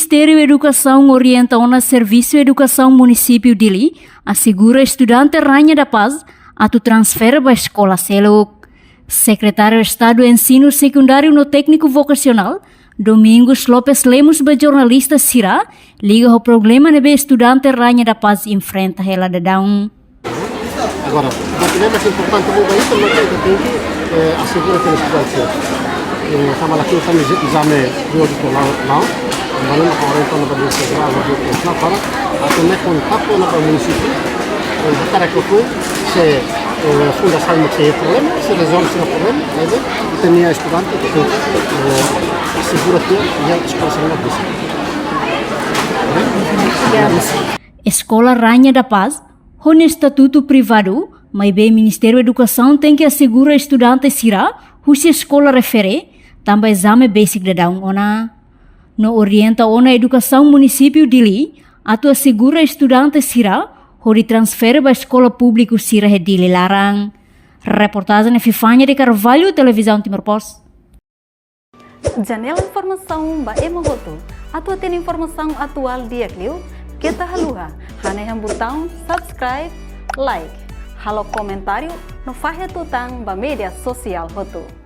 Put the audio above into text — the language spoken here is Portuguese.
Ministério da Educação orienta o Serviço de Educação Município Dili assegura estudante Rainha da Paz a transfer para a escola Seluk. Secretário de Estado de Ensino Secundário no Técnico Vocacional, Domingos Lopes Lemos, jornalista Sira, liga o problema de estudante Rainha da Paz enfrenta ela de down. Agora, o que é mais importante no país é que assegurar que os estudantes sama laki kami exame periódico lá, malam orang itu nak segera wajib para atau nak kontak na município, para que tu se fundação não tem problema, se resolve o problema, e tinha estudante que assegura que a escola não precisa. Escola Rainha da Paz, com estatuto privado, mas bem Ministério da Educação tem que assegurar estudante Sira, se escola refere, também exame basic de daun ona. No orienta ona educação município Dili, atu assegura estudante Sira, hori transfer para a escola pública Sira de Dili larang. Reportagem de Fifanya de Carvalho, Televisão Timor Post. Janela informação ba emogoto. Atu tem informação atual dia kliu, kita haluha, haneham botão subscribe, like, halo comentário, no fahe tutang ba media sosial hotu.